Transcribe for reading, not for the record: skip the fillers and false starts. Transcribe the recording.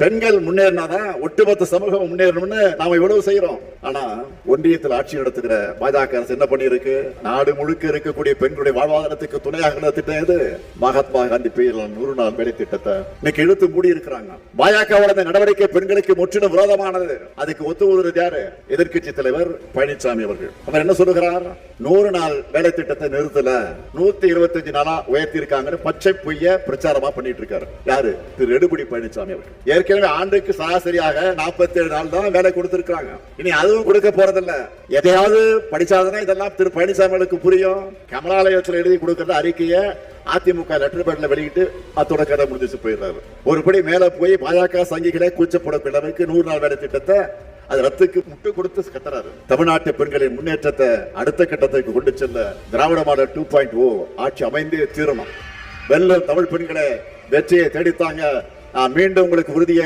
பெண்கள் முன்னேறினாதான் ஒட்டுமொத்த சமூகம் முன்னேறணும்னு நாம இவ்வளவு செய்யறோம். ஆனா ஒன்றியத்தில் ஆட்சி நடத்துகிற பாஜக அரசு என்ன பண்ணிருக்கு? நாடு முழுக்க இருக்கக்கூடிய பெண்களுடைய வாழ்வாதாரத்துக்கு துணையாக திட்டம் எது? மகாத்மா காந்தி பெயரில் 100 நாள் வேலை திட்டத்தை இன்னைக்கு இழுத்து மூடி இருக்கிறாங்க. பாஜக நடவடிக்கை பெண்களுக்கு முற்றிலும் விரோதமானது. அதுக்கு ஒத்துவதற்கு யாரு? எதிர்க்கட்சி தலைவர் பழனிசாமி அவர்கள். அவர் என்ன சொல்லுகிறார்? 100 நாள் வேலை திட்டத்தை நிறுத்தல, 125 நாளா உயர்த்தி இருக்காங்கன்னு பச்சை பொய்ய பிரச்சாரமா பண்ணிட்டு இருக்காரு. யாரு? திரு எடப்பாடி பழனிசாமி அவர்கள். ஆண்டுக்கு சராசரியாக 47 நாள் தான் வேலை கொடுத்திருக்காங்க. இனி அதுவும் கொடுக்க போறதில்ல. எதையாவது படிச்சாதான் இதெல்லாம் திரு பழனிசாமிகளுக்கு புரியும். கமலாலயத்தில் எழுதி கொடுக்கிற அறிக்கையை அதிமுக லெட்டர் பேட்ல வெளியிட்டு அதோட கதை முடிஞ்சு போயிடுறாரு. ஒருபடி மேல போய் பாஜக சங்கிகளை கூச்சப்படக்கூடிய அளவுக்கு 100 நாள் வேலை திட்டத்தை அது ரத்துக்கு முட்டு கொடுத்து கத்துறாரு. தமிழ்நாட்டு பெண்களின் முன்னேற்றத்தை அடுத்த கட்டத்துக்கு கொண்டு செல்ல திராவிட மாடல் 2.0 ஆட்சி அமைந்தே தீரணும். வெல்ல தமிழ் பெண்களை வெற்றியை தேடித்தாங்க. நான் மீண்டும் உங்களுக்கு உறுதியை